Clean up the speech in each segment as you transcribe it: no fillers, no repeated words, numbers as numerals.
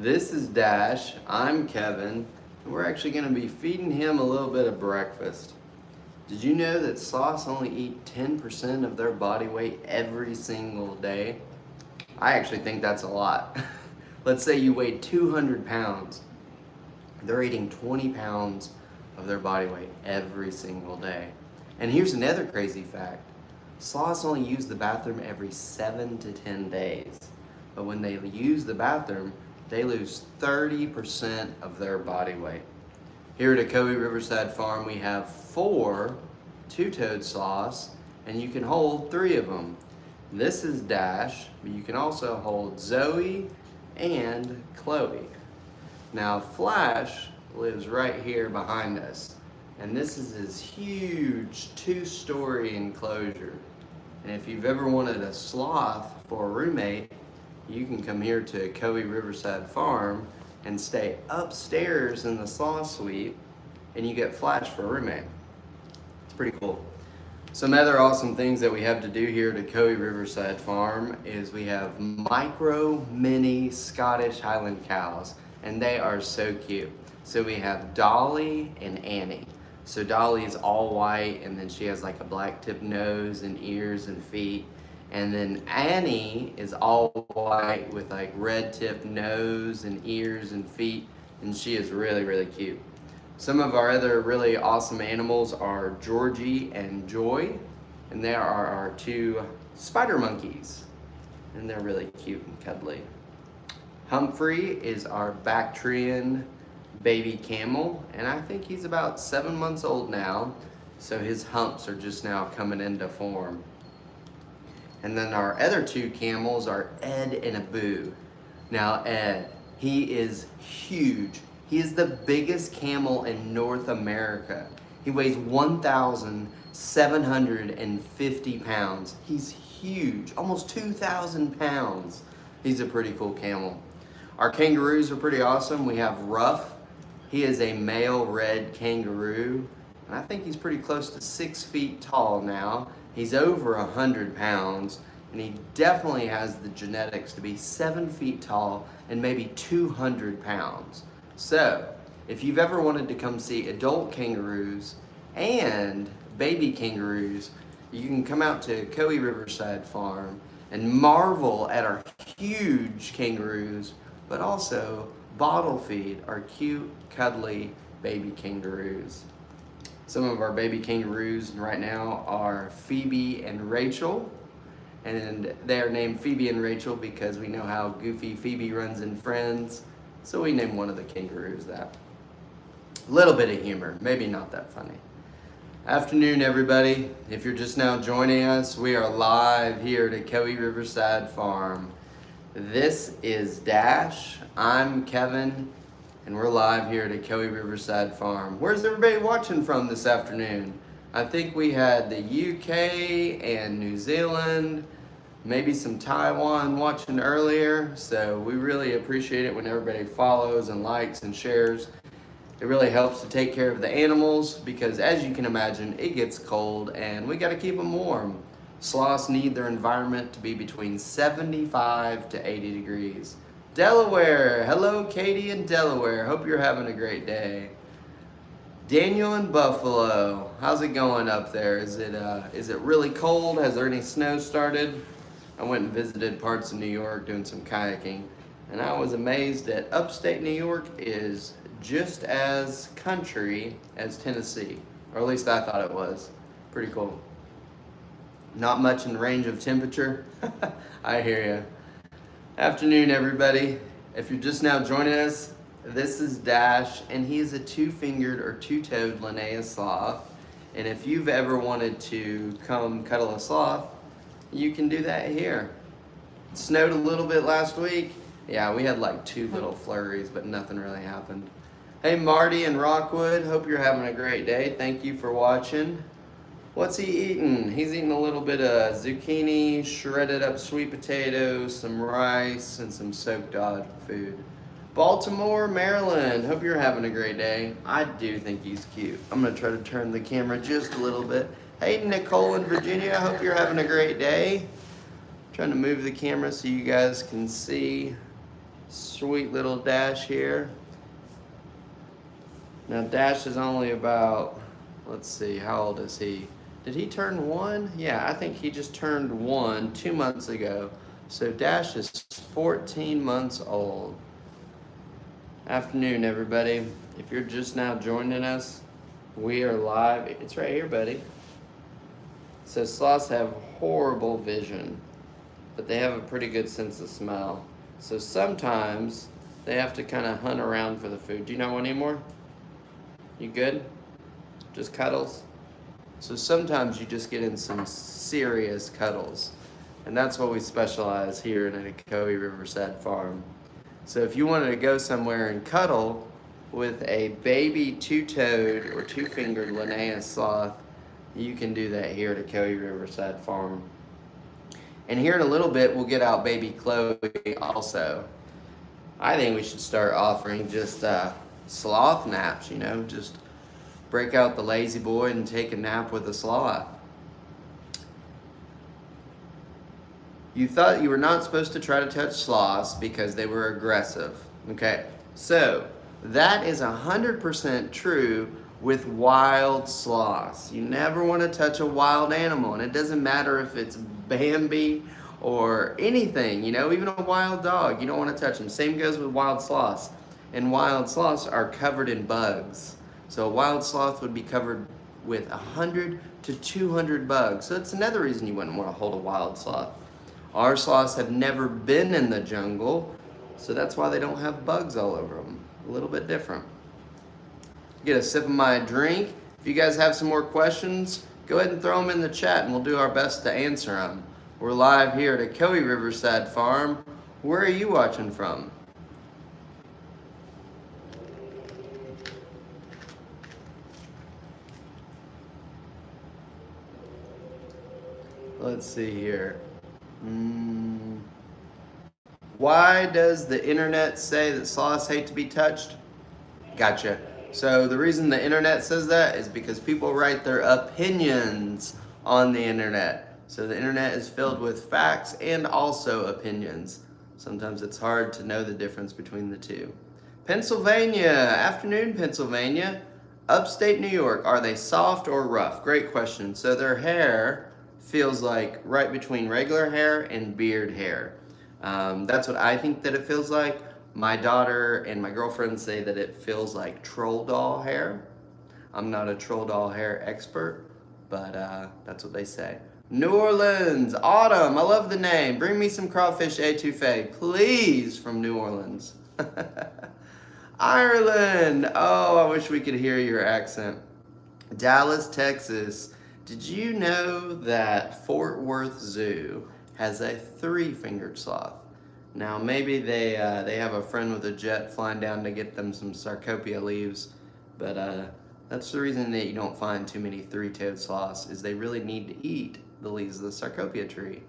This is Dash, I'm Kevin, and we're actually going to be feeding him a little bit of breakfast. Did you know that sloths only eat 10% of their body weight every single day? I actually think that's a lot. Let's say you weigh 200 pounds. They're eating 20 pounds of their body weight every single day. And here's another crazy fact. Sloths only use the bathroom every 7 to 10 days. But when they use the bathroom, they lose 30% of their body weight. Here at Cuddle Riverside Farm, we have 4 two-toed sloths, and you can hold 3 of them. This is Dash, but you can also hold Zoe and Chloe. Now Flash lives right here behind us, and this is his huge 2-story enclosure. And if you've ever wanted a sloth for a roommate, you can come here to Cuddle Riverside Farm and stay upstairs in the sloth suite, and you get Flash for a roommate. It's pretty cool. Some other awesome things that we have to do here at Cuddle Riverside Farm is we have micro mini Scottish Highland cows, and they are so cute. So we have Dolly and Annie. So Dolly is all white, and then she has like a black tip nose and ears and feet. And then Annie is all white with like red tip nose and ears and feet, and she is really, really cute. Some of our other really awesome animals are Georgie and Joy, and they are our 2 spider monkeys, and they're really cute and cuddly. Humphrey is our Bactrian baby camel, and I think he's about 7 months old now, so his humps are just now coming into form. And then our other 2 camels are Ed and Abu. Now Ed, he is huge. He is the biggest camel in North America. He weighs 1,750 pounds. He's huge, almost 2,000 pounds. He's a pretty cool camel. Our kangaroos are pretty awesome. We have Ruff. He is a male red kangaroo, and I think he's pretty close to 6 feet tall now. He's over 100 pounds, and he definitely has the genetics to be 7 feet tall and maybe 200 pounds. So, if you've ever wanted to come see adult kangaroos and baby kangaroos, you can come out to Cuddle Riverside Farm and marvel at our huge kangaroos, but also bottle feed our cute, cuddly baby kangaroos. Some of our baby kangaroos right now are Phoebe and Rachel, and they are named Phoebe and Rachel because we know how goofy Phoebe runs in Friends, so we named one of the kangaroos that. A little bit of humor, maybe not that funny. Afternoon, everybody. If you're just now joining us, we are live here at Cuddle Riverside Farm. This is Dash, I'm Kevin, and we're live here at Cuddle Riverside Farm. Where's everybody watching from this afternoon? I think we had the UK and New Zealand, maybe some Taiwan watching earlier, so we really appreciate it when everybody follows and likes and shares. It really helps to take care of the animals because, as you can imagine, it gets cold and we got to keep them warm. Sloths need their environment to be between 75 to 80 degrees. Delaware, hello Katie in Delaware, hope you're having a great day. Daniel in Buffalo, how's it going up there? Is it really cold? Has there any snow started? I went and visited parts of New York doing some kayaking, and I was amazed that upstate New York is just as country as Tennessee, or at least I thought it was. Pretty cool. Not much in range of temperature. I hear you. Afternoon, everybody. If you're just now joining us, this is Dash, and he is a 2-fingered or 2-toed Linnaeus sloth. And if you've ever wanted to come cuddle a sloth, you can do that here. It snowed a little bit last week. Yeah, we had like 2 little flurries, but nothing really happened. Hey, Marty in Rockwood, hope you're having a great day. Thank you for watching. What's he eating? He's eating a little bit of zucchini, shredded up sweet potatoes, some rice, and some soaked dog food. Baltimore, Maryland, hope you're having a great day. I do think he's cute. I'm gonna try to turn the camera just a little bit. Hey, Nicole in Virginia, hope you're having a great day. Trying to move the camera so you guys can see. Sweet little Dash here. Now Dash is only about, let's see, how old is he? Did he turn 1? Yeah, I think he just turned 1 2 months ago. So Dash is 14 months old. Afternoon, everybody. If you're just now joining us, we are live. It's right here, buddy. So sloths have horrible vision, but they have a pretty good sense of smell. So sometimes they have to kind of hunt around for the food. Do you not want any more? You good? Just cuddles? So sometimes you just get in some serious cuddles. And that's what we specialize here in Ocoee Riverside Farm. So if you wanted to go somewhere and cuddle with a baby two-toed or two-fingered Linnaeus sloth, you can do that here at Ocoee Riverside Farm. And here in a little bit, we'll get out baby Chloe also. I think we should start offering just sloth naps, you know, just break out the lazy boy and take a nap with a sloth. You thought you were not supposed to try to touch sloths because they were aggressive. Okay, so that is 100% true with wild sloths. You never want to touch a wild animal, and it doesn't matter if it's Bambi or anything, you know, even a wild dog, you don't want to touch them. Same goes with wild sloths. And wild sloths are covered in bugs. So a wild sloth would be covered with 100 to 200 bugs. So that's another reason you wouldn't want to hold a wild sloth. Our sloths have never been in the jungle, so that's why they don't have bugs all over them. A little bit different. Get a sip of my drink. If you guys have some more questions, go ahead and throw them in the chat and we'll do our best to answer them. We're live here at Ocoee Riverside Farm. Where are you watching from? Let's see here. Why does the internet say that sloths hate to be touched? Gotcha. So the reason the internet says that is because people write their opinions on the internet. So the internet is filled with facts and also opinions. Sometimes it's hard to know the difference between the two. Pennsylvania, afternoon Pennsylvania. Upstate New York, are they soft or rough? Great question. So their hair feels like right between regular hair and beard hair. That's what I think that it feels like. My daughter and my girlfriend say that it feels like troll doll hair. I'm not a troll doll hair expert, but that's what they say. New Orleans, Autumn, I love the name. Bring me some crawfish etouffee, please, from New Orleans. Ireland, oh, I wish we could hear your accent. Dallas, Texas. Did you know that Fort Worth Zoo has a three-fingered sloth? Now maybe they have a friend with a jet flying down to get them some sarcopia leaves, but that's the reason that you don't find too many three-toed sloths, is they really need to eat the leaves of the sarcopia tree.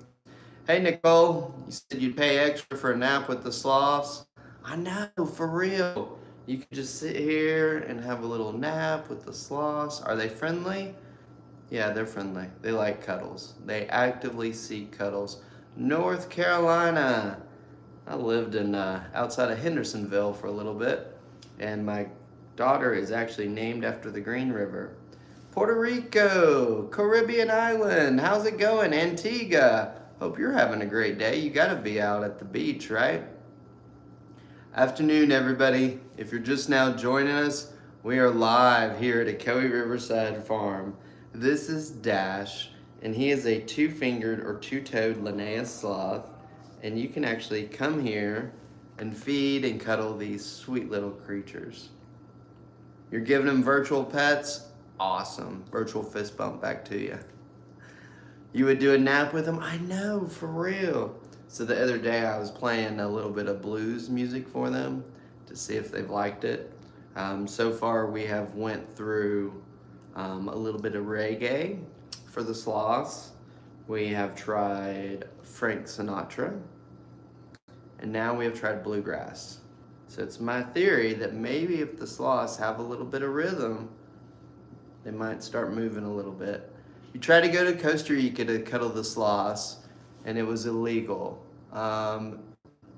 Hey Nicole, you said you'd pay extra for a nap with the sloths? I know, for real. You can just sit here and have a little nap with the sloths. Are they friendly? Yeah, they're friendly. They like cuddles. They actively seek cuddles. North Carolina. I lived in outside of Hendersonville for a little bit, and my daughter is actually named after the Green River. Puerto Rico, Caribbean island. How's it going? Antigua. Hope you're having a great day. You gotta be out at the beach, right? Afternoon, everybody. If you're just now joining us, we are live here at Ocoee Riverside Farm. This is Dash, and he is a two-fingered or two-toed Linnaeus sloth, and you can actually come here and feed and cuddle these sweet little creatures. You're giving them virtual pets? Awesome. Virtual fist bump back to you. You would do a nap with them? I know, for real. So the other day I was playing a little bit of blues music for them to see if they've liked it. So far we have went through a little bit of reggae for the sloths. We have tried Frank Sinatra, and now we have tried bluegrass. So it's my theory that maybe if the sloths have a little bit of rhythm, they might start moving a little bit. You tried to go to Costa Rica to cuddle the sloths, and it was illegal.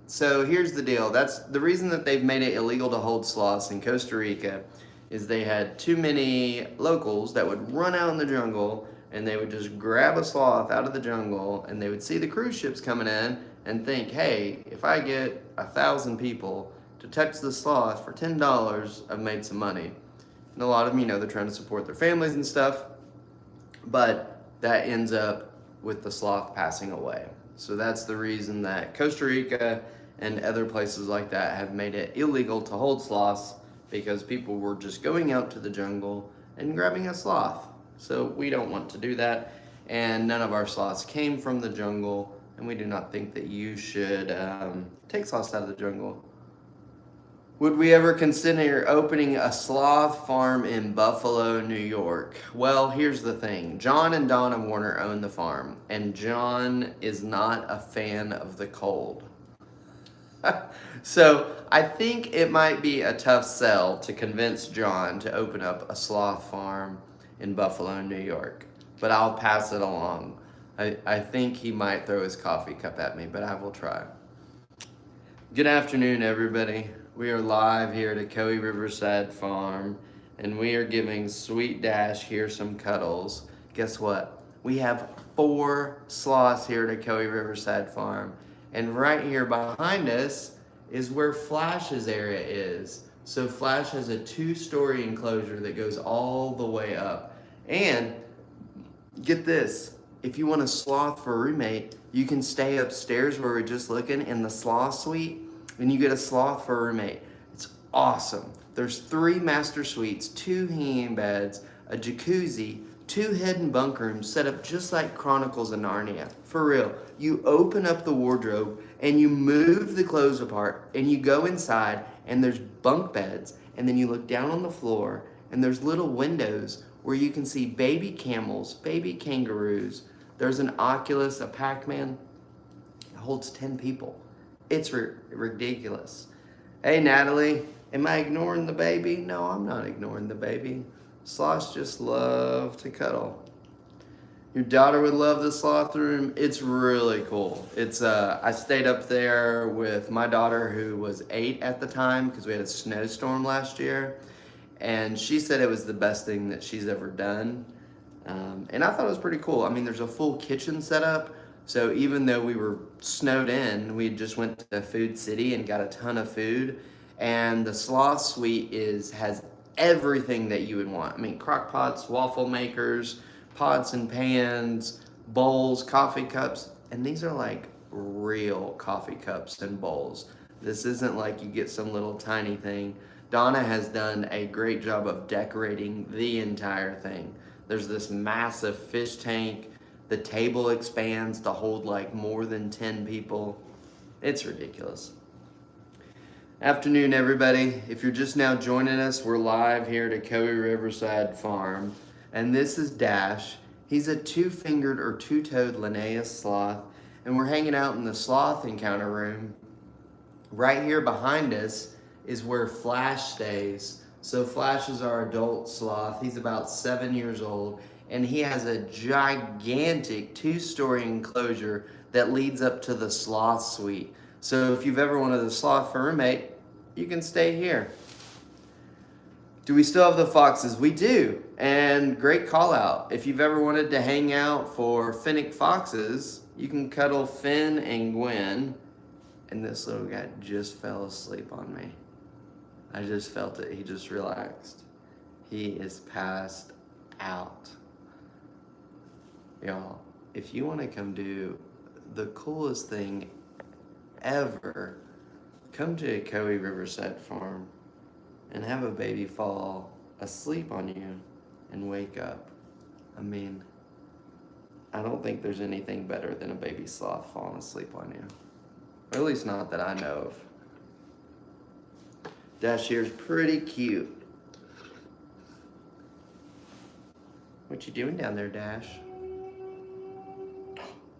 So here's the deal. That's the reason that they've made it illegal to hold sloths in Costa Rica is they had too many locals that would run out in the jungle and they would just grab a sloth out of the jungle and they would see the cruise ships coming in and think, hey, if I get 1,000 people to touch the sloth for $10, I've made some money. And a lot of them, they're trying to support their families and stuff, but that ends up with the sloth passing away. So that's the reason that Costa Rica and other places like that have made it illegal to hold sloths, because people were just going out to the jungle and grabbing a sloth. So we don't want to do that, and none of our sloths came from the jungle, and we do not think that you should take sloths out of the jungle. Would we ever consider opening a sloth farm in Buffalo, New York? Well, here's the thing. John and Donna Warner own the farm, and John is not a fan of the cold. So I think it might be a tough sell to convince John to open up a sloth farm in Buffalo, New York. But I'll pass it along. I think he might throw his coffee cup at me, but I will try. Good afternoon, everybody. We are live here at Coe Riverside Farm, and we are giving Sweet Dash here some cuddles. Guess what? We have 4 sloths here at Coe Riverside Farm, and right here behind us is where Flash's area is. So Flash has a 2-story enclosure that goes all the way up. And get this, if you want a sloth for a roommate, you can stay upstairs where we're just looking in the sloth suite, and you get a sloth for a roommate. It's awesome. There's 3 master suites, 2 hanging beds, a jacuzzi, 2 hidden bunk rooms set up just like Chronicles of Narnia. For real. You open up the wardrobe and you move the clothes apart and you go inside and there's bunk beds, and then you look down on the floor and there's little windows where you can see baby camels, baby kangaroos. There's an Oculus, a Pac-Man. It holds 10 people. It's ridiculous. Hey, Natalie, am I ignoring the baby? No, I'm not ignoring the baby. Sloths just love to cuddle. Your daughter would love the sloth room. It's really cool. It's I stayed up there with my daughter, who was 8 at the time, because we had a snowstorm last year, and she said it was the best thing that she's ever done. And I thought it was pretty cool. I mean, there's a full kitchen set up. So even though we were snowed in, we just went to Food City and got a ton of food. And the Sloth Suite has everything that you would want. I mean, crock pots, waffle makers, pots and pans, bowls, coffee cups. And these are like real coffee cups and bowls. This isn't like you get some little tiny thing. Donna has done a great job of decorating the entire thing. There's this massive fish tank. The table expands to hold like more than 10 people. It's ridiculous. Afternoon, everybody. If you're just now joining us, we're live here at Coe Riverside Farm. And this is Dash. He's a 2-fingered or 2-toed Linnaeus sloth. And we're hanging out in the sloth encounter room. Right here behind us is where Flash stays. So Flash is our adult sloth. He's about 7 years old. And he has a gigantic 2-story enclosure that leads up to the sloth suite. So if you've ever wanted a sloth for a roommate, you can stay here. Do we still have the foxes? We do. And great call out. If you've ever wanted to hang out for Finnick foxes, you can cuddle Finn and Gwen. And this little guy just fell asleep on me. I just felt it. He just relaxed. He is passed out. Y'all, if you want to come do the coolest thing ever, come to Coe Riverside Farm and have a baby fall asleep on you and wake up. I mean, I don't think there's anything better than a baby sloth falling asleep on you. Or at least not that I know of. Dash here's pretty cute. What you doing down there, Dash?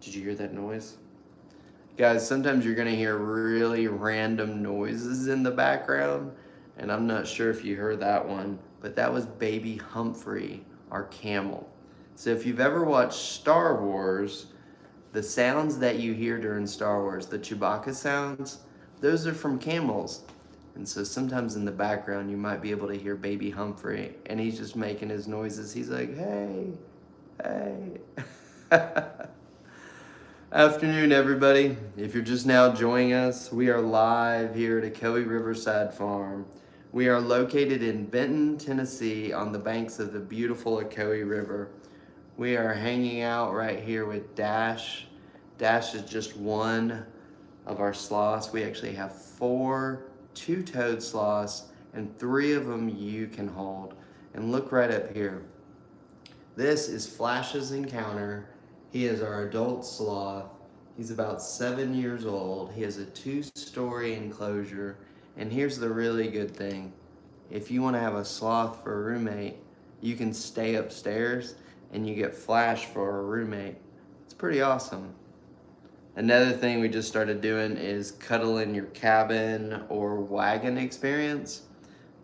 Did you hear that noise? Guys, sometimes you're gonna hear really random noises in the background, and I'm not sure if you heard that one, but that was baby Humphrey, our camel. So if you've ever watched Star Wars, the sounds that you hear during Star Wars, the Chewbacca sounds, those are from camels. And so sometimes in the background you might be able to hear baby Humphrey, and he's just making his noises. He's like, hey, hey. Afternoon, everybody. If you're just now joining us, we are live here at Ocoee Riverside Farm. We are located in Benton, Tennessee, on the banks of the beautiful Ocoee River. We are hanging out right here with Dash. Dash is just one of our sloths. We actually have 4 two-toed sloths, and 3 of them you can hold. And look right up here. This is Flash's Encounter. He is our adult sloth. He's about 7 years old. He has a 2-story enclosure. And here's the really good thing. If you want to have a sloth for a roommate, you can stay upstairs and you get Flash for a roommate. It's pretty awesome. Another thing we just started doing is Cuddle in your cabin or wagon experience.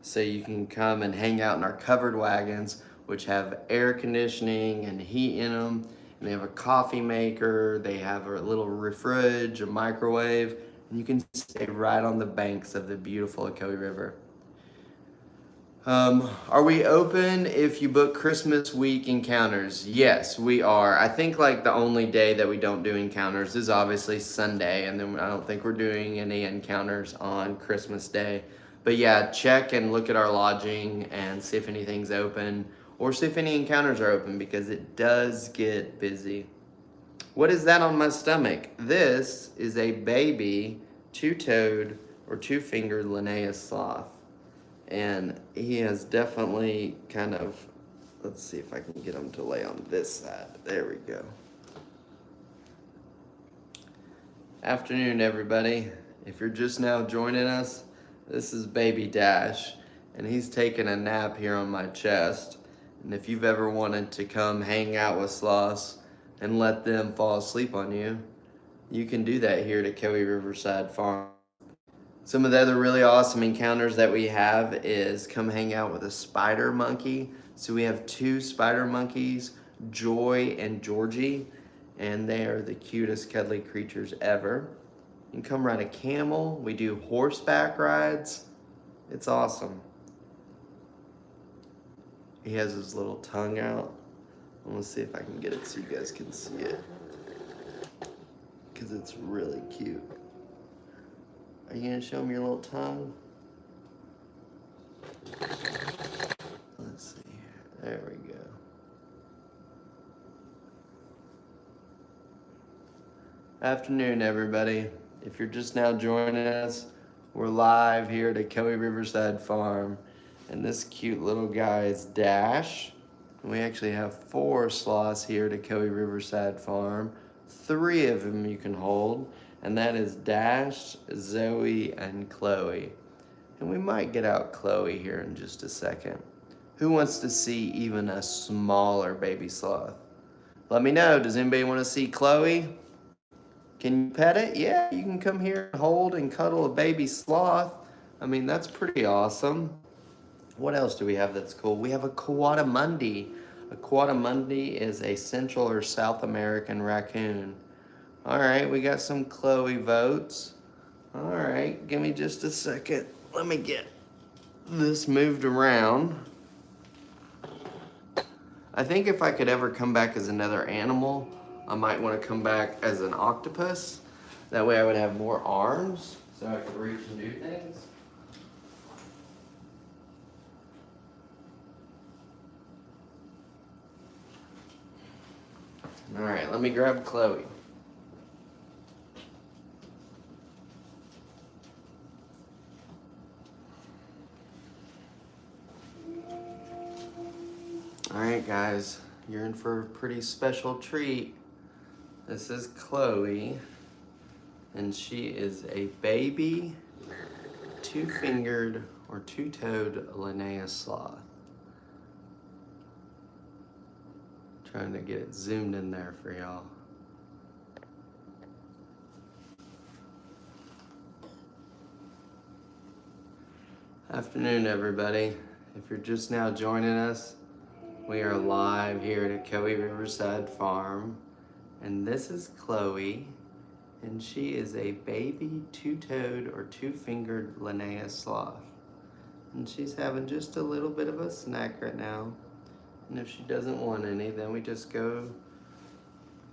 So you can come and hang out in our covered wagons, which have air conditioning and heat in them. And they have a coffee maker, they have a little fridge, a microwave, and you can stay right on the banks of the beautiful Ocoee River. Are we open if you book Christmas week encounters? Yes, we are. I think like the only day that we don't do encounters is obviously Sunday, and then I don't think we're doing any encounters on Christmas Day. But yeah, check and look at our lodging and see if anything's open, or see if any encounters are open, because it does get busy. What is that on my stomach? This is a baby 2-toed or 2-fingered Linnaeus sloth. And he has definitely kind of, let's see if I can get him to lay on this side. There we go. Afternoon, everybody. If you're just now joining us, this is baby Dash, and he's taking a nap here on my chest. And if you've ever wanted to come hang out with sloths and let them fall asleep on you, you can do that here at Ocoee Riverside Farm. Some of the other really awesome encounters that we have is come hang out with a spider monkey. So we have 2 spider monkeys, Joy and Georgie, and they are the cutest cuddly creatures ever. You can come ride a camel. We do horseback rides. It's awesome. He has his little tongue out. I'm gonna see if I can get it so you guys can see it, because it's really cute. Are you gonna show him your little tongue? Let's see here. There we go. Afternoon, everybody. If you're just now joining us, we're live here at Ocoee Riverside Farm, and this cute little guy is Dash. And we actually have 4 sloths here at Ocoee Riverside Farm. 3 of them you can hold. And that is Dash, Zoe, and Chloe. And we might get out Chloe here in just a second. Who wants to see even a smaller baby sloth? Let me know. Does anybody want to see Chloe? Can you pet it? Yeah, you can come here and hold and cuddle a baby sloth. I mean, that's pretty awesome. What else do we have that's cool? We have a coatimundi. A coatimundi is a Central or South American raccoon. All right, we got some Chloe votes. All right, give me just a second. Let me get this moved around. I think if I could ever come back as another animal, I might want to come back as an octopus. That way I would have more arms, so I could reach and do things. All right, let me grab Chloe. All right, guys, you're in for a pretty special treat. This is Chloe, and she is a baby 2-fingered or 2-toed Linnaeus sloth. Trying to get it zoomed in there for y'all. Afternoon, everybody. If you're just now joining us, we are live here at Ocoee Riverside Farm, and this is Chloe, And she is a baby two-toed or two-fingered Linnaeus sloth. And she's having just a little bit of a snack right now. And if she doesn't want any, then we just go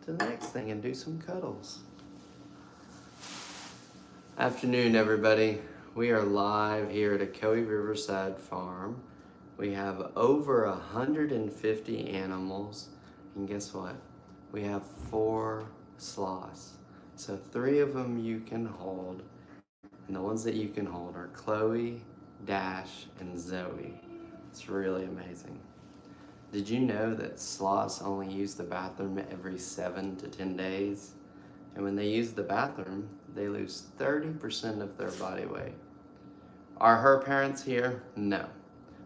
to the next thing and do some cuddles. Afternoon, everybody. We are live here at Ocoee Riverside Farm. We have over 150 animals, and guess what? We have 4 sloths. So 3 of them you can hold, and the ones that you can hold are Chloe, Dash, and Zoe. It's really amazing. Did you know that sloths only use the bathroom every 7 to 10 days? And when they use the bathroom, they lose 30% of their body weight. Are her parents here? No.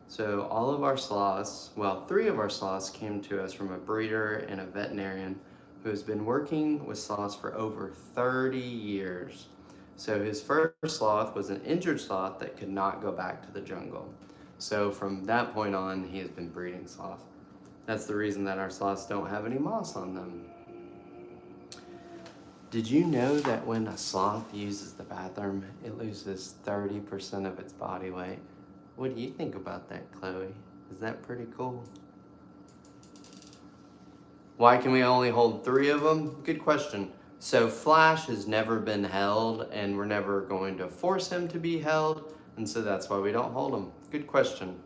So all of our sloths, well, 3 of our sloths came to us from a breeder and a veterinarian who has been working with sloths for over 30 years. So his first sloth was an injured sloth that could not go back to the jungle. So from that point on, he has been breeding sloths. That's the reason that our sloths don't have any moss on them. Did you know that when a sloth uses the bathroom, it loses 30% of its body weight? What do you think about that, Chloe? Is that pretty cool? Why can we only hold 3 of them? Good question. So Flash has never been held, and we're never going to force him to be held, and so that's why we don't hold him. Good question.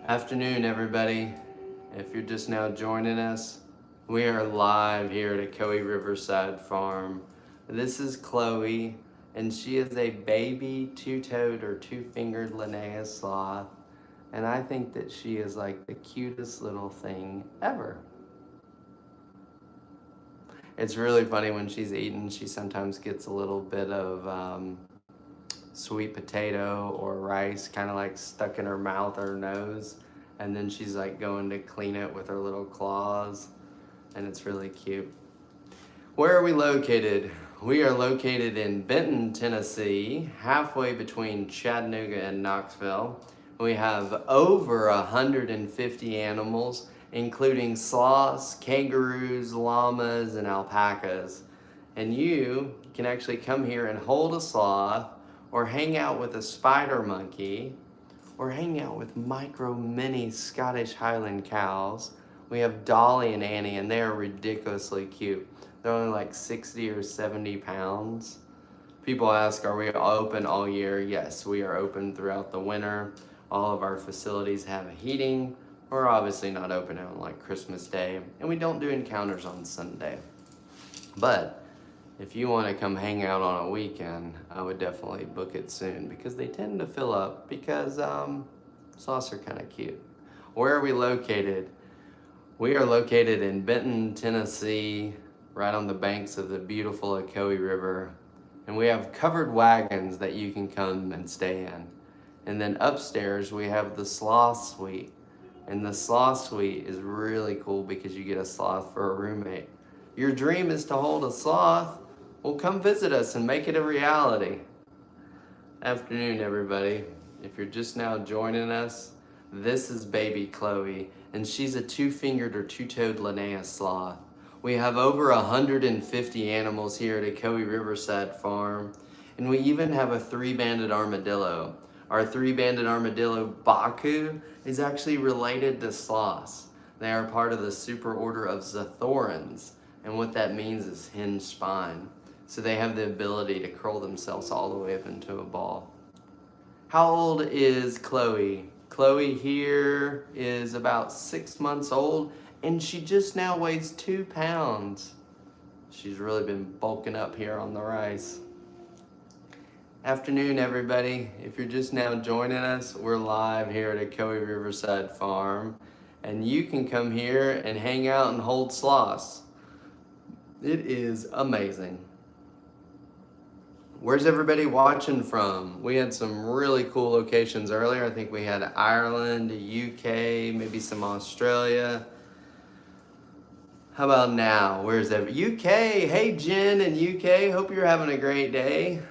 Afternoon, everybody. If you're just now joining us, we are live here at Ocoee Riverside Farm. This is Chloe, and she is a baby two-toed or two-fingered Linnaeus sloth, and I think that she is like the cutest little thing ever. It's really funny when she's eating, she sometimes gets a little bit of sweet potato or rice kind of like stuck in her mouth or nose, and then she's like going to clean it with her little claws, and it's really cute. Where are we located? We are located in Benton, Tennessee, halfway between Chattanooga and Knoxville. We have over 150 animals, including sloths, kangaroos, llamas, and alpacas. And you can actually come here and hold a sloth, or hang out with a spider monkey, or hang out with mini Scottish Highland cows. We have Dolly and Annie, and they are ridiculously cute. They're only like 60 or 70 pounds. People ask, are we open all year? Yes, we are open throughout the winter. All of our facilities have heating. We're obviously not open on like Christmas Day, and we don't do encounters on Sunday. But if you want to come hang out on a weekend, I would definitely book it soon, because they tend to fill up, because sloths are kind of cute. Where are we located? We are located in Benton, Tennessee, right on the banks of the beautiful Ocoee River. And we have covered wagons that you can come and stay in. And then upstairs, we have the Sloth Suite. And the Sloth Suite is really cool because you get a sloth for a roommate. Your dream is to hold a sloth? Well, come visit us and make it a reality. Afternoon, everybody. If you're just now joining us, this is baby Chloe, and she's a two-fingered or two-toed Linnaeus sloth. We have over 150 animals here at Ocoee Riverside Farm, and we even have a 3-banded armadillo. Our 3-banded armadillo, Baku, is actually related to sloths. They are part of the superorder of Zathorans, and what that means is hinged spine. So they have the ability to curl themselves all the way up into a ball. How old is Chloe? Chloe here is about 6 months old, and she just now weighs 2 pounds. She's really been bulking up here on the rice. Afternoon, everybody. If you're just now joining us, we're live here at Ocoee Riverside Farm, and you can come here and hang out and hold sloths. It is amazing. Where's everybody watching from? We had some really cool locations earlier. I think we had Ireland, UK, maybe some Australia. How about now? Where's everybody? UK, hey Jen in UK, hope you're having a great day.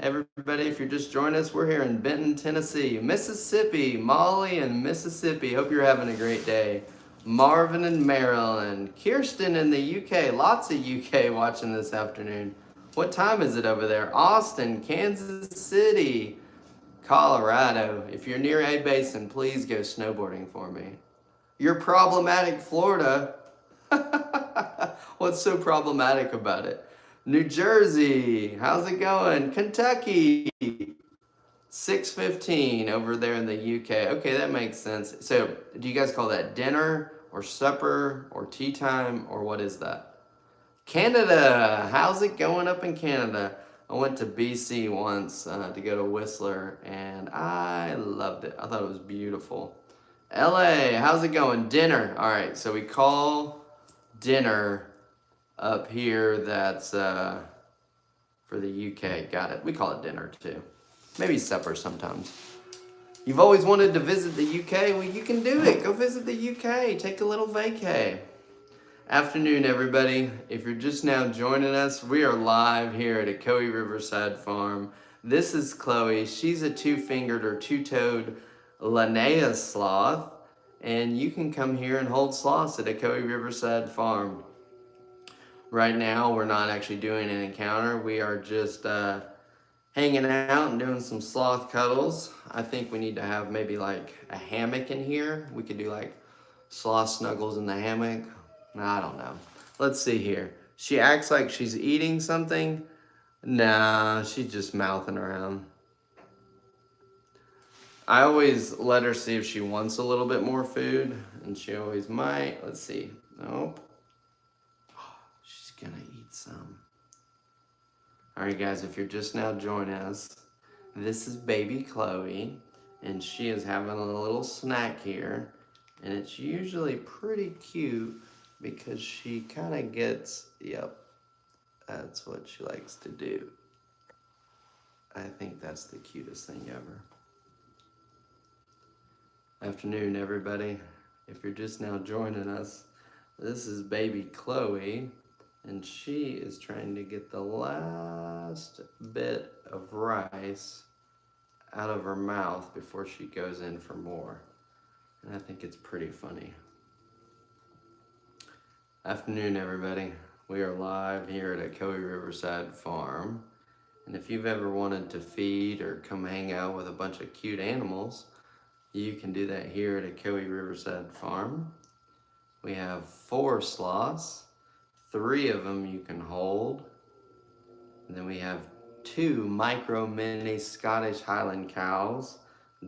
Everybody, if you're just joining us, we're here in Benton, Tennessee. Mississippi, Molly in Mississippi, hope you're having a great day. Marvin in Maryland, Kirsten in the UK, lots of UK watching this afternoon. What time is it over there? Austin, Kansas City, Colorado. If you're near A Basin, please go snowboarding for me. You're problematic, Florida. What's so problematic about it? New Jersey, how's it going? Kentucky, 6:15 over there in the UK. Okay, that makes sense. So, do you guys call that dinner or supper or tea time or what is that? Canada, how's it going up in Canada? I went to BC once to go to Whistler and I loved it. I thought it was beautiful. LA, how's it going? Dinner. All right, so we call dinner up here that's for the UK. Got it. We call it dinner too. Maybe supper sometimes. You've always wanted to visit the UK? Well, you can do it. Go visit the UK. Take a little vacay. Afternoon, everybody. If you're just now joining us, we are live here at Ocoee Riverside Farm. This is Chloe. She's a two-fingered or two-toed Linnea sloth, and you can come here and hold sloths at Ocoee Riverside Farm. Right now, we're not actually doing an encounter. We are just hanging out and doing some sloth cuddles. I think we need to have maybe like a hammock in here. We could do like sloth snuggles in the hammock. I don't know. Let's see here. She acts like she's eating something. Nah, she's just mouthing around. I always let her see if she wants a little bit more food, and she always might. Let's see. Nope. She's gonna eat some. All right, guys, if you're just now joining us, this is baby Chloe, and she is having a little snack here, and it's usually pretty cute because she kind of gets, yep, that's what she likes to do. I think that's the cutest thing ever. Afternoon, everybody. If you're just now joining us, this is baby Chloe, and she is trying to get the last bit of rice out of her mouth before she goes in for more. And I think it's pretty funny. Afternoon, everybody. We are live here at Ocoee Riverside Farm. And if you've ever wanted to feed or come hang out with a bunch of cute animals, you can do that here at Ocoee Riverside Farm. We have 4 sloths. 3 of them you can hold. And then we have 2 micro mini Scottish Highland cows,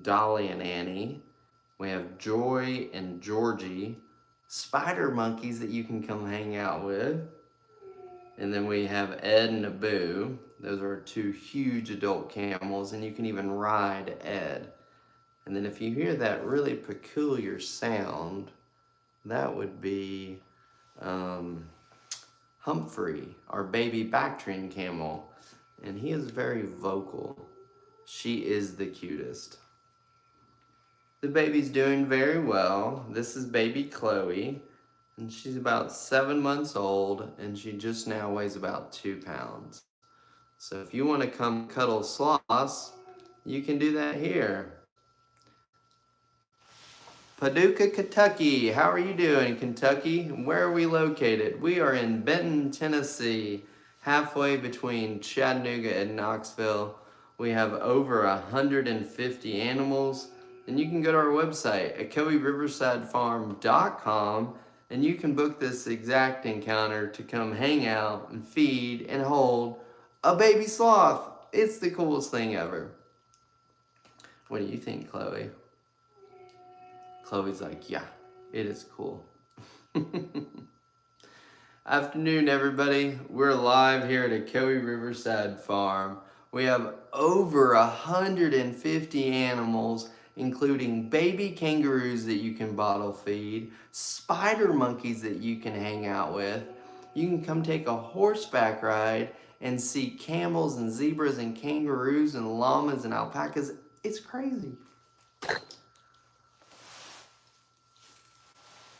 Dolly and Annie. We have Joy and Georgie, spider monkeys that you can come hang out with. And then we have Ed and Abu. Those are 2 huge adult camels, and you can even ride Ed. And then if you hear that really peculiar sound, that would be Humphrey, our baby Bactrian camel. And he is very vocal. She is the cutest. The baby's doing very well. This is baby Chloe, and she's about 7 months old, and she just now weighs about 2 pounds. So if you want to come cuddle sloths, you can do that here. Paducah, Kentucky. How are you doing, Kentucky? Where are we located? We are in Benton, Tennessee, halfway between Chattanooga and Knoxville. We have over 150 animals. And you can go to our website, OcoeeRiversideFarm.com, and you can book this exact encounter to come hang out and feed and hold a baby sloth. It's the coolest thing ever. What do you think, Chloe? Chloe's like, yeah, it is cool. Afternoon, everybody. We're live here at Ocoee Riverside Farm. We have over 150 animals, including baby kangaroos that you can bottle feed, spider monkeys that you can hang out with. You can come take a horseback ride and see camels and zebras and kangaroos and llamas and alpacas. It's crazy.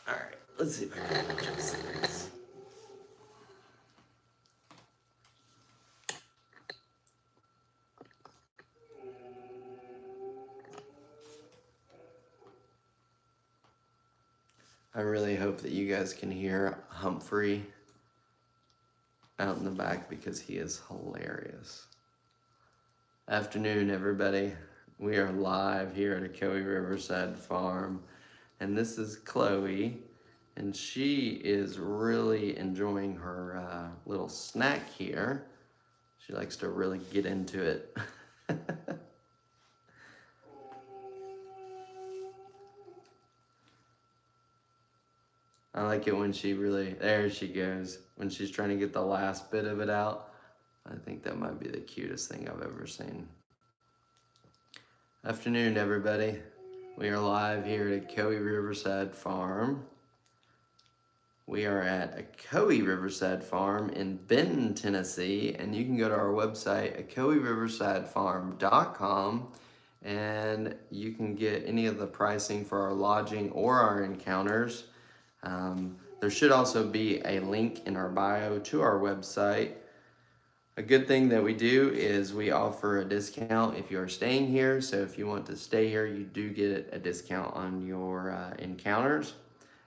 All right, let's see if I can adjust this. I really hope that you guys can hear Humphrey. out in the back because he is hilarious. Afternoon, everybody. We are live here at Ocoee Riverside Farm, and this is Chloe, and she is really enjoying her little snack here. She likes to really get into it. I like it when she really, there she goes, when she's trying to get the last bit of it out. I think that might be the cutest thing I've ever seen. Afternoon, everybody. We are live here at Ocoee Riverside Farm. We are at Ocoee Riverside Farm in Benton, Tennessee, and you can go to our website, ocoeeriversidefarm.com, and you can get any of the pricing for our lodging or our encounters. There should also be a link in our bio to our website. A good thing that we do is we offer a discount if you are staying here. So if you want to stay here, you do get a discount on your encounters.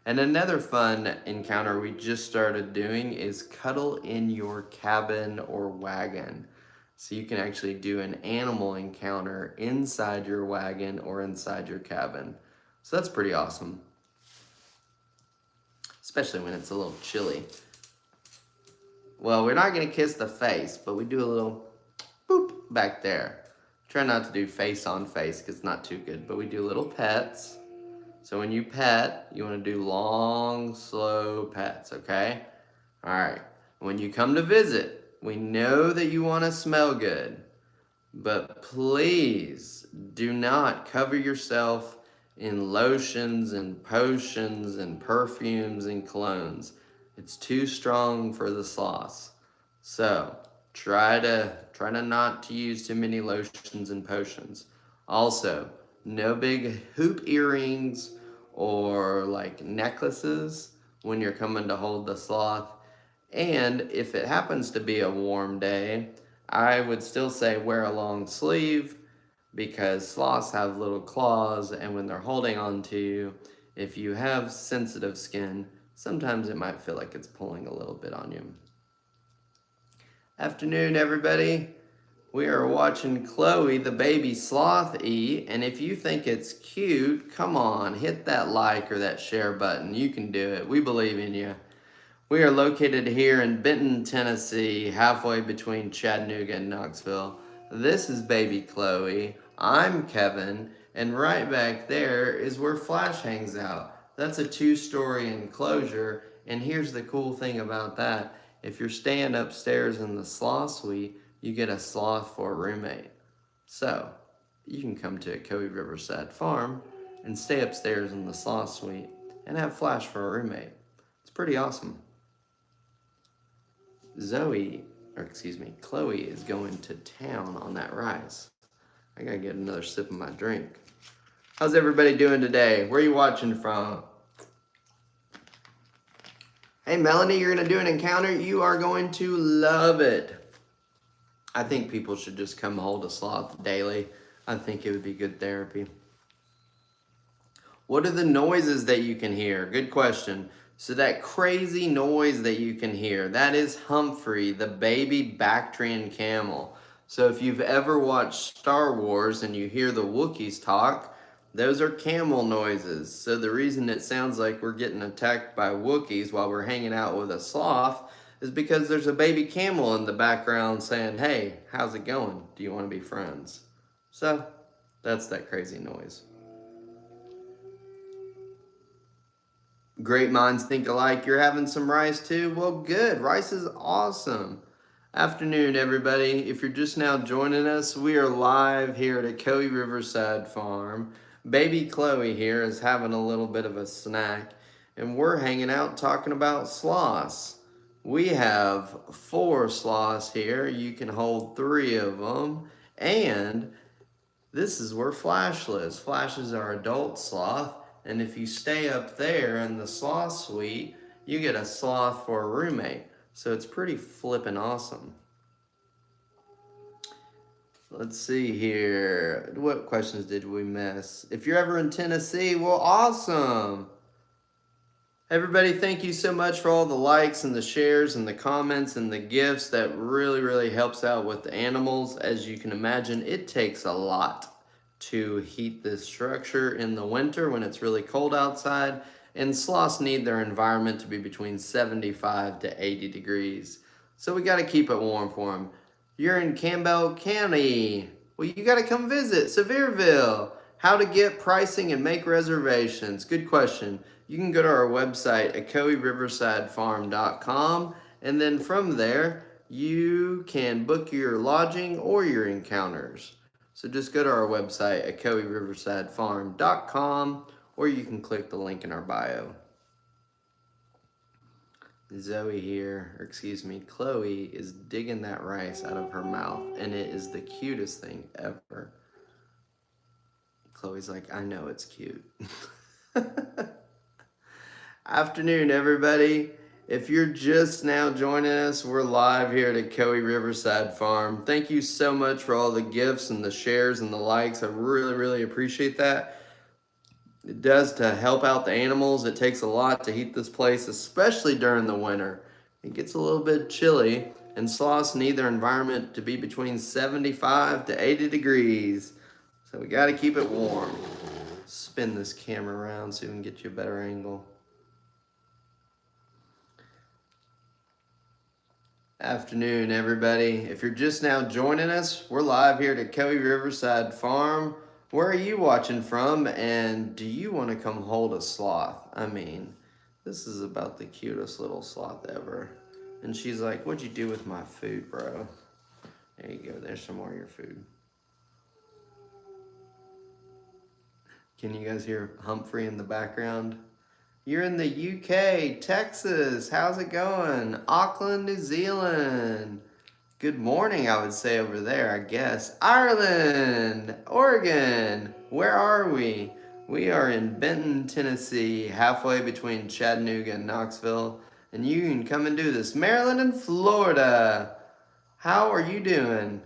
And another fun encounter we just started doing is Cuddle in your cabin or wagon. So you can actually do an animal encounter inside your wagon or inside your cabin. So that's pretty awesome, especially when it's a little chilly. Well, we're not gonna kiss the face, but we do a little boop back there. Try not to do face on face because it's not too good, but we do little pets. So when you pet, you wanna do long, slow pets, okay? All right, when you come to visit, we know that you wanna smell good, but please do not cover yourself in lotions and potions and perfumes and colognes. It's too strong for the sloths. So try to not to use too many lotions and potions. Also, no big hoop earrings or like necklaces when you're coming to hold the sloth. And if it happens to be a warm day, I would still say wear a long sleeve, because sloths have little claws, and when they're holding on to you, if you have sensitive skin, sometimes it might feel like it's pulling a little bit on you. Afternoon, everybody. We are watching Chloe, the baby sloth, eat, and if you think it's cute, come on, hit that like or that share button. You can do it. We believe in you. We are located here in Benton, Tennessee, halfway between Chattanooga and Knoxville. This is baby Chloe. I'm Kevin, and right back there is where Flash hangs out. That's a 2-story enclosure, and here's the cool thing about that. If you're staying upstairs in the sloth suite, you get a sloth for a roommate. So, you can come to Ocoee Riverside Farm and stay upstairs in the sloth suite and have Flash for a roommate. It's pretty awesome. Chloe is going to town on that rice. I gotta get another sip of my drink. How's everybody doing today? Where are you watching from? Hey Melanie, you're gonna do an encounter. You are going to love it. I think people should just come hold a sloth daily. I think it would be good therapy. What are the noises that you can hear? Good question. So that crazy noise that you can hear, that is Humphrey, the baby Bactrian camel. So if you've ever watched Star Wars and you hear the Wookiees talk, those are camel noises. So the reason it sounds like we're getting attacked by Wookiees while we're hanging out with a sloth is because there's a baby camel in the background saying, hey, how's it going? Do you want to be friends? So that's that crazy noise. Great minds think alike. You're having some rice too? Well, good. Rice is awesome. Afternoon, everybody. If you're just now joining us, we are live here at Ocoee Riverside Farm. Baby Chloe here is having a little bit of a snack, and we're hanging out talking about sloths. We have 4 sloths here. You can hold 3 of them, and this is where Flash lives. Flash is our adult sloth, and if you stay up there in the sloth suite, you get a sloth for a roommate. So it's pretty flippin' awesome. Let's see here. What questions did we miss? If you're ever in Tennessee, well, awesome. Everybody, thank you so much for all the likes and the shares and the comments and the gifts. That really helps out with the animals. As you can imagine, it takes a lot to heat this structure in the winter when it's really cold outside. And sloths need their environment to be between 75 to 80 degrees. So we got to keep it warm for them. You're in Campbell County. Well, you got to come visit Sevierville. How to get pricing and make reservations. Good question. You can go to our website at echoeyriversidefarm.com, and then from there you can book your lodging or your encounters. So just go to our website at echoeyriversidefarm.com, or you can click the link in our bio. Zoe here, or excuse me, Chloe is digging that rice out of her mouth, and it is the cutest thing ever. Chloe's like, I know it's cute. Afternoon, everybody. If you're just now joining us, we're live here at Echoey Riverside Farm. Thank you so much for all the gifts and the shares and the likes. I really appreciate that. It does to help out the animals. It takes a lot to heat this place, especially during the winter. It gets a little bit chilly, and sloths need their environment to be between 75 to 80 degrees. So we got to keep it warm. Spin this camera around so we can get you a better angle. Afternoon, everybody. If you're just now joining us, we're live here at Echoey Riverside Farm. Where are you watching from, and do you want to come hold a sloth? I mean, this is about the cutest little sloth ever. And she's like, what'd you do with my food, bro? There you go. There's some more of your food. Can you guys hear Humphrey in the background? You're in the UK, Texas. How's it going? Auckland, New Zealand. Good morning, I would say over there, I guess. Ireland, Oregon. Where are we? We are in Benton, Tennessee, halfway between Chattanooga and Knoxville. And you can come and do this. Maryland and Florida. How are you doing?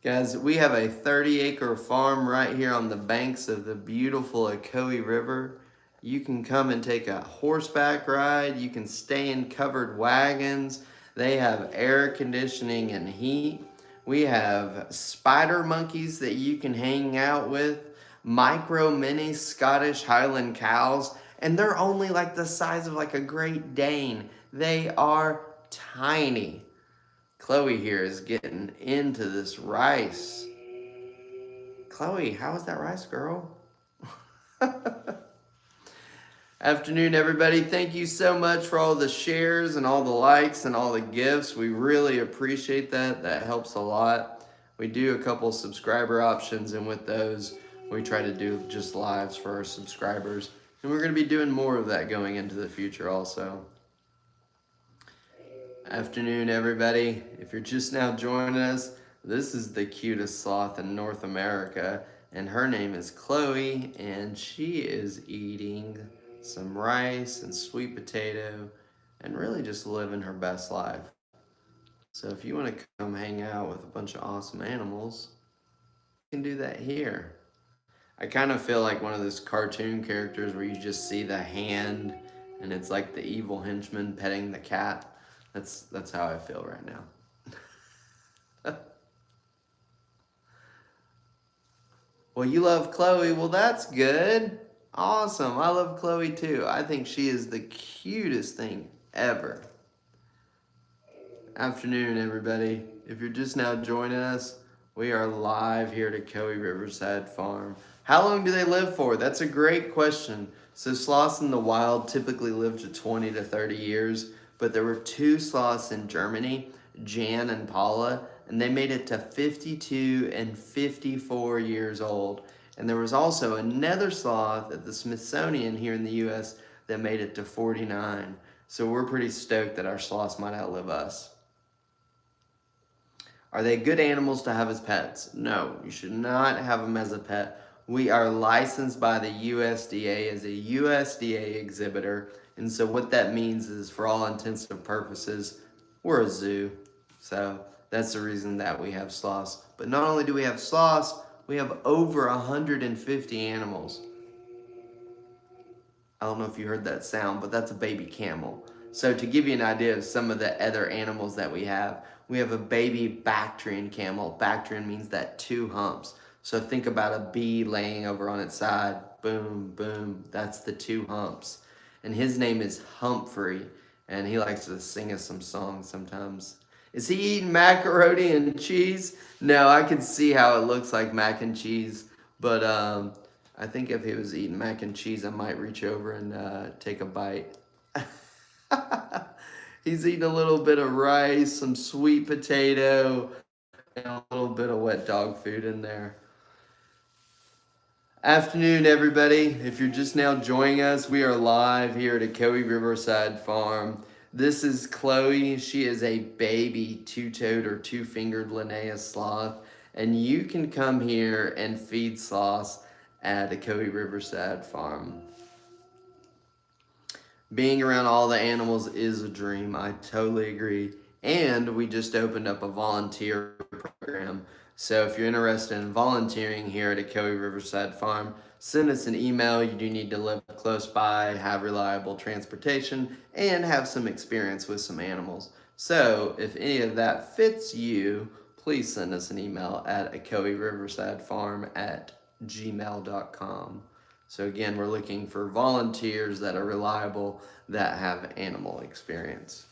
Guys, we have a 30-acre farm right here on the banks of the beautiful Echoey River. You can come and take a horseback ride. You can stay in covered wagons. They have air conditioning and heat. We have spider monkeys that you can hang out with, micro mini Scottish Highland cows, and they're only like the size of like a Great Dane. They are tiny. Chloe here is getting into this rice. Chloe, how is that rice, girl? Afternoon, everybody. Thank you so much for all the shares and all the likes and all the gifts. We really appreciate that. That helps a lot. We do a couple subscriber options, and with those, we try to do just lives for our subscribers. And we're going to be doing more of that going into the future also. Afternoon, everybody. If you're just now joining us, this is the cutest sloth in North America, and her name is Chloe, and she is eating some rice and sweet potato and really just living her best life. So if you want to come hang out with a bunch of awesome animals, you can do that here. I kind of feel like one of those cartoon characters where you just see the hand and it's like the evil henchman petting the cat. That's how I feel right now. Well, you love Chloe. Well, that's good. Awesome. I love Chloe too. I think she is the cutest thing ever. Afternoon, everybody. If you're just now joining us, we are live here at Echoey Riverside Farm. How long do they live for? That's a great question. So sloths in the wild typically live to 20 to 30 years. But there were two sloths in Germany, Jan and Paula, and they made it to 52 and 54 years old. And there was also another sloth at the Smithsonian here in the US that made it to 49. So we're pretty stoked that our sloths might outlive us. Are they good animals to have as pets? No, you should not have them as a pet. We are licensed by the USDA as a USDA exhibitor. And so what that means is, for all intents and purposes, we're a zoo. So that's the reason that we have sloths. But not only do we have sloths, we have over 150 animals. I don't know if you heard that sound, but that's a baby camel. So to give you an idea of some of the other animals that we have a baby Bactrian camel. Bactrian means that two humps. So think about a bee laying over on its side. Boom, boom. That's the two humps. And his name is Humphrey, and he likes to sing us some songs sometimes. Is he eating macaroni and cheese? No, I can see how it looks like mac and cheese, but I think if he was eating mac and cheese, I might reach over and take a bite. He's eating a little bit of rice, some sweet potato, and a little bit of wet dog food in there. Afternoon, everybody. If you're just now joining us, we are live here at Ocoee Riverside Farm. This is Chloe. She is a baby two-toed or two-fingered Linnaeus sloth, and you can come here and feed sloths at Ocoee Riverside Farm. Being around all the animals is a dream. I totally agree. And we just opened up a volunteer program. So if you're interested in volunteering here at Ocoee Riverside Farm, send us an email. You do need to live close by, have reliable transportation, and have some experience with some animals. So if any of that fits you, please send us an email at ocoeeriversidefarm@gmail.com. So again, we're looking for volunteers that are reliable, that have animal experience.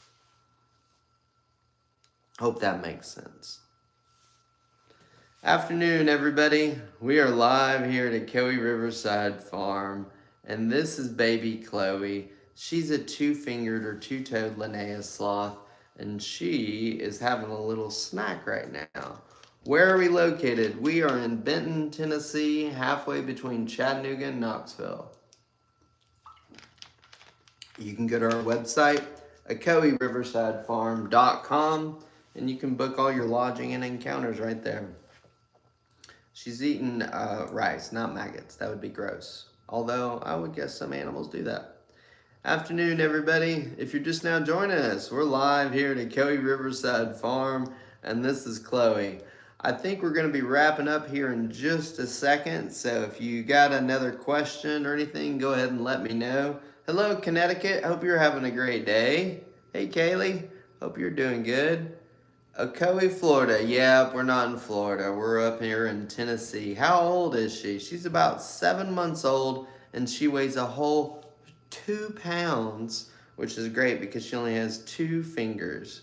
Hope that makes sense. Afternoon, everybody. We are live here at Ocoee Riverside Farm, and this is baby Chloe. She's a two-fingered or two-toed Linnaeus sloth, and she is having a little snack right now. Where are we located? We are in Benton, Tennessee, halfway between Chattanooga and Knoxville. You can go to our website, ocoeeriversidefarm.com, and you can book all your lodging and encounters right there. She's eating rice, not maggots. That would be gross. Although I would guess some animals do that. Afternoon, everybody. If you're just now joining us, we're live here at Ocoee Riverside Farm, and this is Chloe. I think we're going to be wrapping up here in just a second, so if you got another question or anything, go ahead and let me know. Hello, Connecticut. Hope you're having a great day. Hey, Kaylee. Hope you're doing good. Ocoee, Florida. Yeah, we're not in Florida. We're up here in Tennessee. How old is she? She's about 7 months old, and she weighs a whole 2 pounds, which is great because she only has 2 fingers.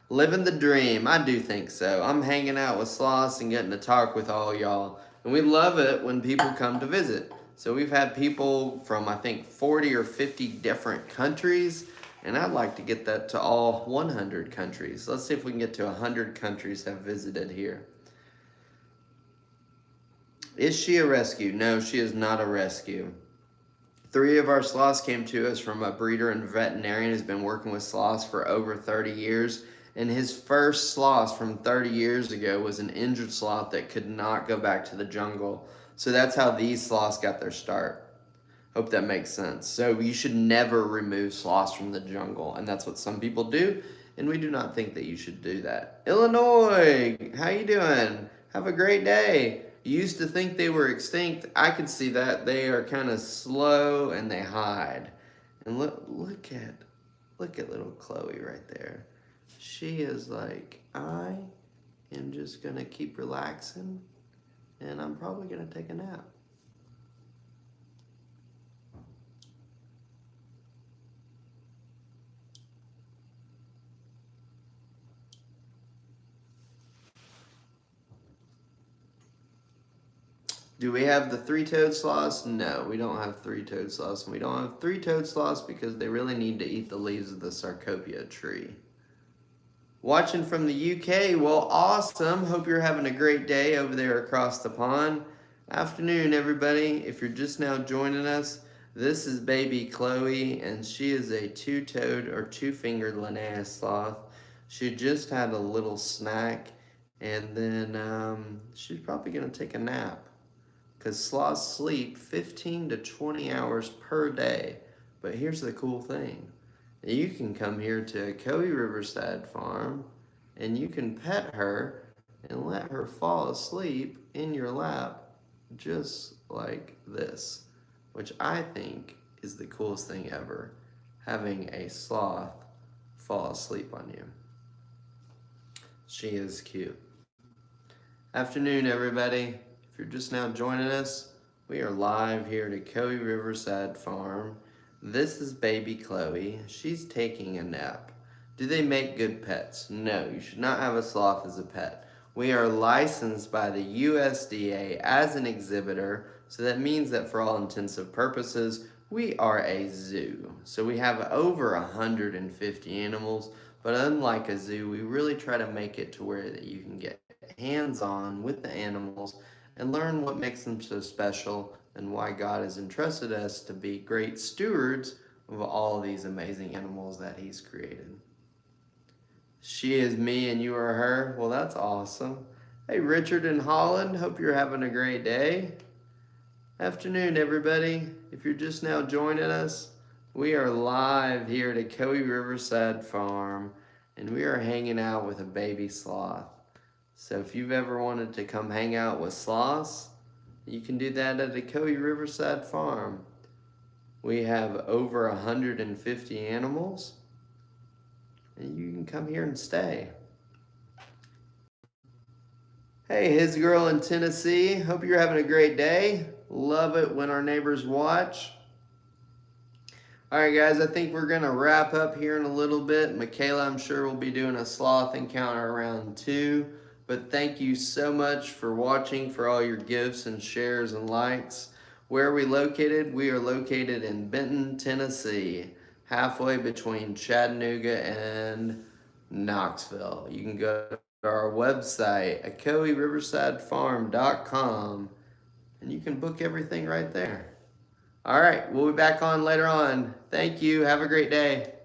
Living the dream. I do think so. I'm hanging out with sloths and getting to talk with all y'all. And we love it when people come to visit. So we've had people from, I think, 40 or 50 different countries. And I'd like to get that to all 100 countries. Let's see if we can get to 100 countries have visited here. Is she a rescue? No, she is not a rescue. 3 of our sloths came to us from a breeder and veterinarian who's been working with sloths for over 30 years. And his first sloth from 30 years ago was an injured sloth that could not go back to the jungle. So that's how these sloths got their start. Hope that makes sense. So you should never remove sloths from the jungle, and that's what some people do, and we do not think that you should do that. Illinois, how you doing? Have a great day. You used to think they were extinct. I could see that. They are kind of slow and they hide. And look at little Chloe right there. She is like, I am just gonna keep relaxing, and I'm probably gonna take a nap. Do we have the 3-toed sloths? No, we don't have 3-toed sloths. And we don't have 3-toed sloths because they really need to eat the leaves of the Sarcopia tree. Watching from the UK, well, awesome. Hope you're having a great day over there across the pond. Afternoon, everybody. If you're just now joining us, this is baby Chloe, and she is a 2-toed or 2-fingered Linnaeus sloth. She just had a little snack, and then she's probably going to take a nap. Because sloths sleep 15 to 20 hours per day. But here's the cool thing. You can come here to Ocoee Riverside Farm and you can pet her and let her fall asleep in your lap just like this. Which I think is the coolest thing ever, having a sloth fall asleep on you. She is cute. Afternoon, everybody. If you're just now joining us, we are live here at Coe Riverside Farm. This is baby Chloe. She's taking a nap. Do they make good pets? No, you should not have a sloth as a pet. We are licensed by the USDA as an exhibitor, so that means that for all intensive purposes, we are a zoo. So we have over 150 animals, but unlike a zoo, we really try to make it to where that you can get hands-on with the animals and learn what makes them so special and why God has entrusted us to be great stewards of all these amazing animals that He's created. She is me and you are her. Well, that's awesome. Hey, Richard in Holland, hope you're having a great day. Afternoon, everybody. If you're just now joining us, we are live here at Coe Riverside Farm, and we are hanging out with a baby sloth. So if you've ever wanted to come hang out with sloths, you can do that at the Coe Riverside Farm. We have over 150 animals, and you can come here and stay. Hey, his girl in Tennessee, hope you're having a great day. Love it when our neighbors watch. All right, guys, I think we're gonna wrap up here in a little bit. Michaela, I'm sure, will be doing a sloth encounter around 2. But thank you so much for watching, for all your gifts and shares and likes. Where are we located? We are located in Benton, Tennessee, halfway between Chattanooga and Knoxville. You can go to our website at CoeRiversideFarm.com and you can book everything right there. All right, we'll be back on later on. Thank you. Have a great day.